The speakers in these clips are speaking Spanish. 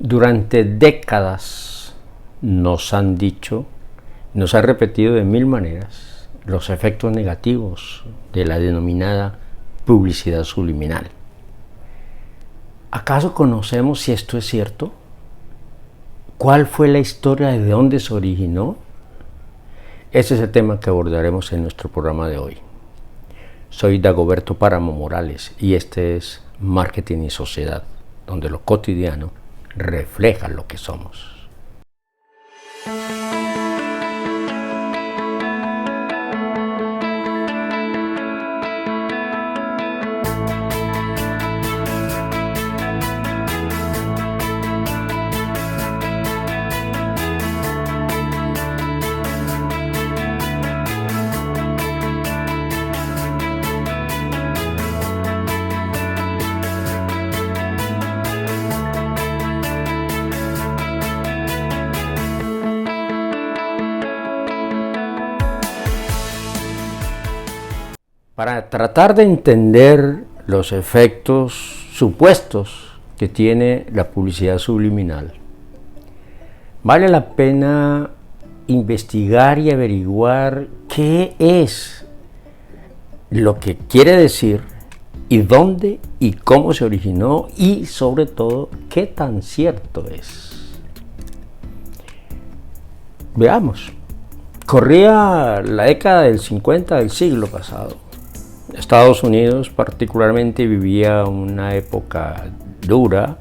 Durante décadas nos han dicho, nos han repetido de mil maneras los efectos negativos de la denominada publicidad subliminal. ¿Acaso conocemos si esto es cierto? ¿Cuál fue la historia de dónde se originó? Ese es el tema que abordaremos en nuestro programa de hoy. Soy Dagoberto Páramo Morales y este es Marketing y Sociedad, donde lo cotidiano refleja lo que somos. Para tratar de entender los efectos supuestos que tiene la publicidad subliminal, vale la pena investigar y averiguar qué es lo que quiere decir y dónde y cómo se originó y sobre todo qué tan cierto es. Veamos. Corría la década del 50 del siglo pasado. Estados Unidos particularmente vivía una época dura,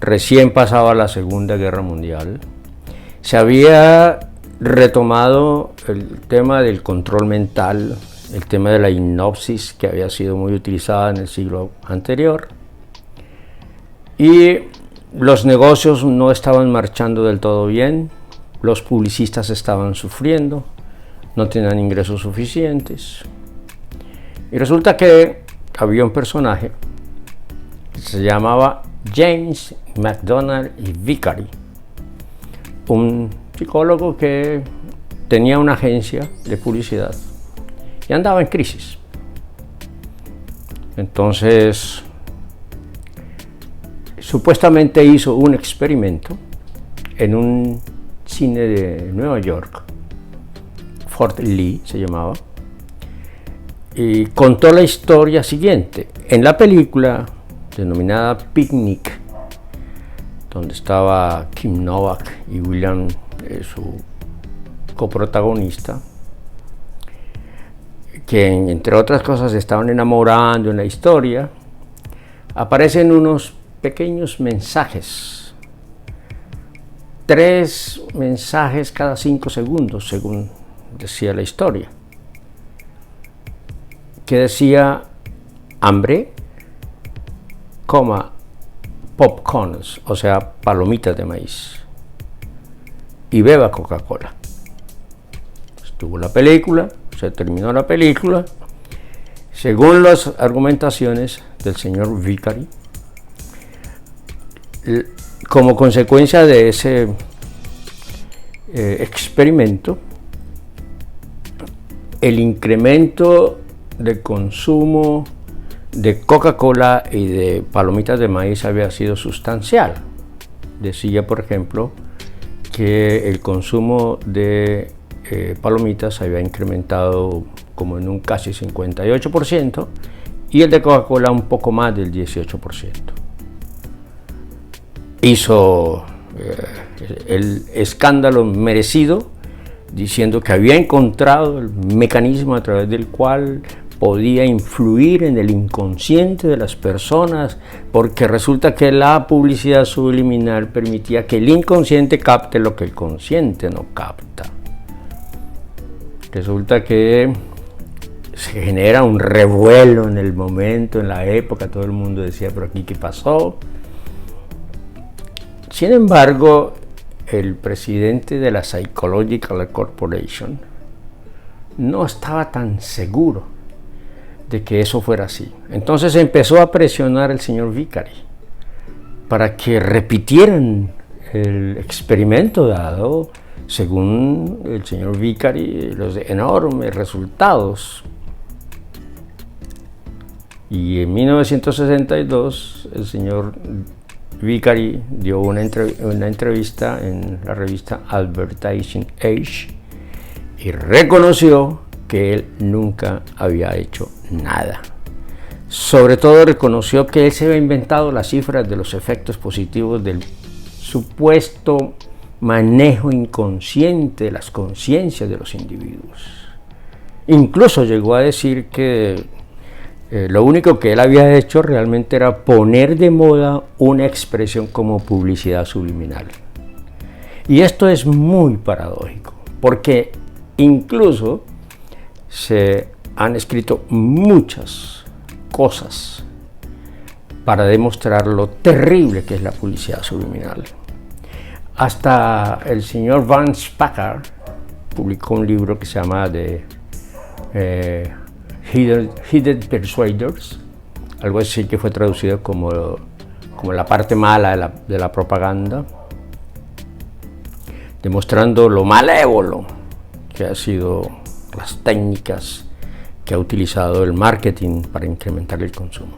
recién pasaba la Segunda Guerra Mundial, se había retomado el tema del control mental, el tema de la hipnosis que había sido muy utilizada en el siglo anterior, y los negocios no estaban marchando del todo bien, los publicistas estaban sufriendo, no tenían ingresos suficientes. Y resulta que había un personaje que se llamaba James McDonald Vicary, un psicólogo que tenía una agencia de publicidad y andaba en crisis. Entonces, supuestamente hizo un experimento en un cine de Nueva York, Fort Lee se llamaba, y contó la historia siguiente. En la película denominada Picnic, donde estaba Kim Novak y William, su coprotagonista, que entre otras cosas se estaban enamorando en la historia, aparecen unos pequeños mensajes, 3 mensajes cada 5 segundos, según decía la historia, que decía hambre, popcorns, o sea, palomitas de maíz, y beba Coca-Cola. Estuvo la película, se terminó la película. Según las argumentaciones del señor Vicary, como consecuencia de ese experimento, el incremento de consumo de Coca-Cola y de palomitas de maíz había sido sustancial. Decía, por ejemplo, que el consumo de palomitas había incrementado como en un casi 58% y el de Coca-Cola un poco más del 18%. Hizo el escándalo merecido, diciendo que había encontrado el mecanismo a través del cual podía influir en el inconsciente de las personas, porque resulta que la publicidad subliminal permitía que el inconsciente capte lo que el consciente no capta. Resulta que se genera un revuelo en el momento, en la época, todo el mundo decía, pero aquí ¿qué pasó? Sin embargo, el presidente de la Psychological Corporation no estaba tan seguro de que eso fuera así. Entonces empezó a presionar al señor Vicary para que repitieran el experimento dado, según el señor Vicary, los enormes resultados. Y en 1962 el señor Vicari dio una entrevista en la revista Advertising Age y reconoció que él nunca había hecho nada. Sobre todo reconoció que él se había inventado las cifras de los efectos positivos del supuesto manejo inconsciente de las conciencias de los individuos. Incluso llegó a decir que lo único que él había hecho realmente era poner de moda una expresión como publicidad subliminal. Y esto es muy paradójico, porque incluso se han escrito muchas cosas para demostrar lo terrible que es la publicidad subliminal. Hasta el señor Vance Packard publicó un libro que se llama Hidden Persuaders, algo así, que fue traducido como la parte mala de la propaganda, demostrando lo malévolo que han sido las técnicas que ha utilizado el marketing para incrementar el consumo.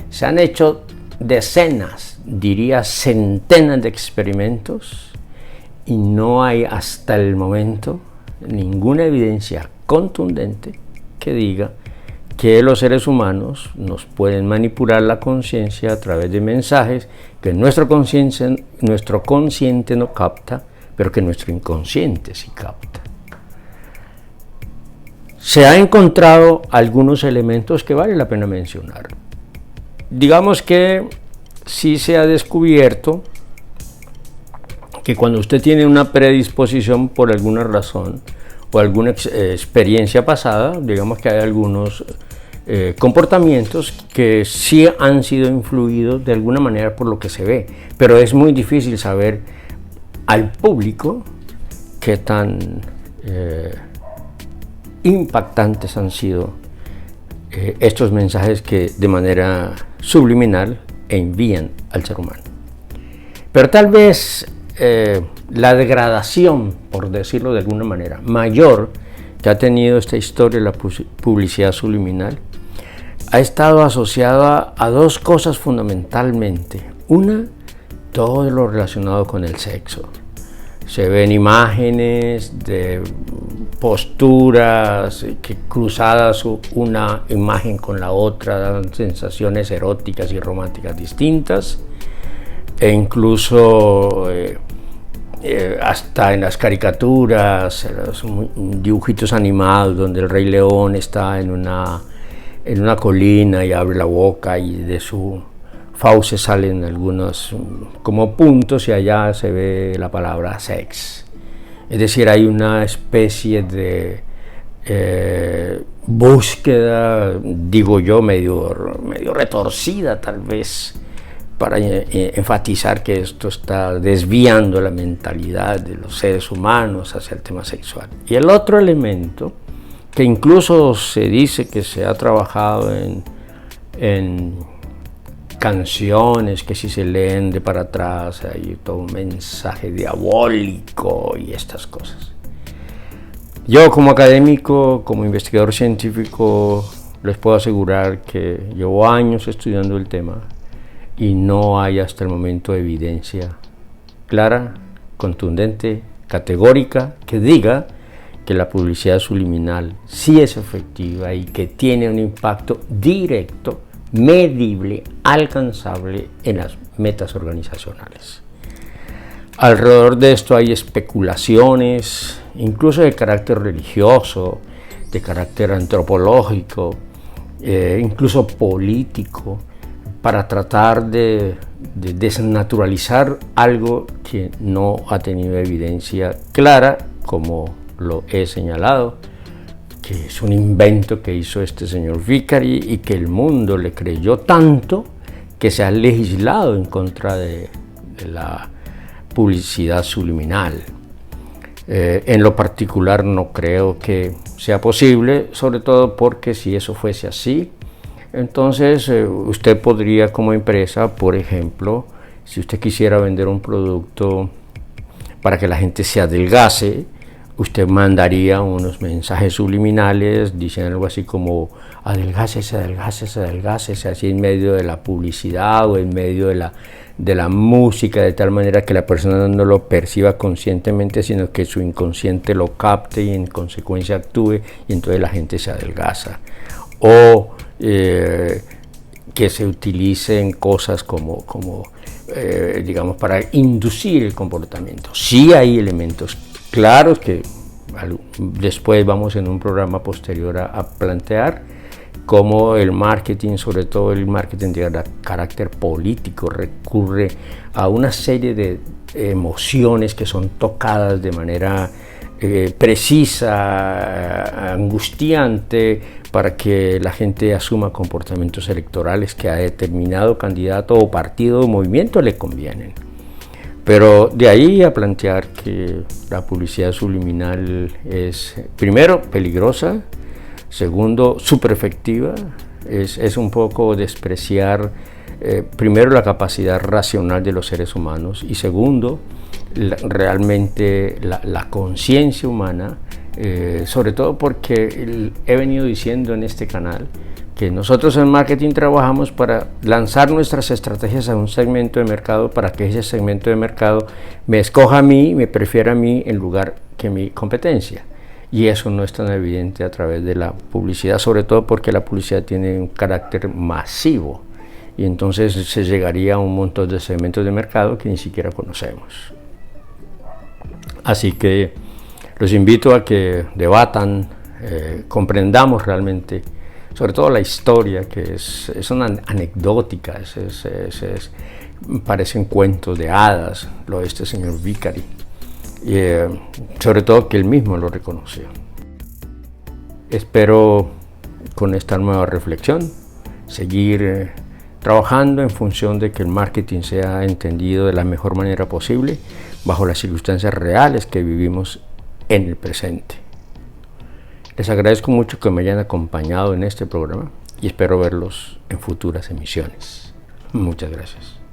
Se han hecho decenas, diría centenas de experimentos y no hay hasta el momento ninguna evidencia contundente que diga que los seres humanos nos pueden manipular la conciencia a través de mensajes que nuestro consciente no capta, pero que nuestro inconsciente sí capta. Se han encontrado algunos elementos que vale la pena mencionar. Digamos que sí se ha descubierto que cuando usted tiene una predisposición por alguna razón o alguna experiencia pasada, digamos que hay algunos comportamientos que sí han sido influidos de alguna manera por lo que se ve, pero es muy difícil saber al público qué tan impactantes han sido estos mensajes que de manera subliminal envían al ser humano. Pero tal vez la degradación, por decirlo de alguna manera, mayor que ha tenido esta historia de la publicidad subliminal ha estado asociada a dos cosas fundamentalmente. Una, todo lo relacionado con el sexo. Se ven imágenes de posturas que cruzadas una imagen con la otra dan sensaciones eróticas y románticas distintas, e incluso hasta en las caricaturas, los dibujitos animados donde el Rey León está en una colina y abre la boca y de su fauce salen algunos como puntos y allá se ve la palabra sex. Es decir, hay una especie de búsqueda, digo yo, medio retorcida tal vez, para enfatizar que esto está desviando la mentalidad de los seres humanos hacia el tema sexual. Y el otro elemento, que incluso se dice que se ha trabajado en canciones que si se leen de para atrás hay todo un mensaje diabólico y estas cosas. Yo como académico, como investigador científico, les puedo asegurar que llevo años estudiando el tema y no hay hasta el momento evidencia clara, contundente, categórica, que diga que la publicidad subliminal sí es efectiva y que tiene un impacto directo, medible, alcanzable en las metas organizacionales. Alrededor de esto hay especulaciones, incluso de carácter religioso, de carácter antropológico, incluso político, para tratar de desnaturalizar algo que no ha tenido evidencia clara, como lo he señalado, que es un invento que hizo este señor Vicari y que el mundo le creyó tanto que se ha legislado en contra de la publicidad subliminal. En lo particular no creo que sea posible, sobre todo porque si eso fuese así, entonces usted podría como empresa, por ejemplo, si usted quisiera vender un producto para que la gente se adelgace, usted mandaría unos mensajes subliminales diciendo algo así como adelgácese, adelgácese, adelgácese, así en medio de la publicidad o en medio de la música, de tal manera que la persona no lo perciba conscientemente, sino que su inconsciente lo capte y en consecuencia actúe, y entonces la gente se adelgaza. O que se utilicen cosas como digamos, para inducir el comportamiento. Sí hay elementos claros que después vamos en un programa posterior a plantear, cómo el marketing, sobre todo el marketing de carácter político, recurre a una serie de emociones que son tocadas de manera precisa, angustiante, para que la gente asuma comportamientos electorales que a determinado candidato o partido o movimiento le convienen. Pero de ahí a plantear que la publicidad subliminal es, primero, peligrosa, segundo, súper efectiva, es un poco despreciar primero la capacidad racional de los seres humanos y segundo, realmente la conciencia humana, sobre todo porque he venido diciendo en este canal que nosotros en marketing trabajamos para lanzar nuestras estrategias a un segmento de mercado para que ese segmento de mercado me escoja a mí, me prefiera a mí en lugar que mi competencia. Y eso no es tan evidente a través de la publicidad, sobre todo porque la publicidad tiene un carácter masivo y entonces se llegaría a un montón de segmentos de mercado que ni siquiera conocemos. Así que los invito a que debatan, comprendamos realmente, sobre todo la historia, que son anecdóticas, parecen cuentos de hadas, lo de este señor Vicari, y sobre todo que él mismo lo reconoció. Espero con esta nueva reflexión seguir trabajando en función de que el marketing sea entendido de la mejor manera posible, bajo las circunstancias reales que vivimos en el presente. Les agradezco mucho que me hayan acompañado en este programa y espero verlos en futuras emisiones. Muchas gracias.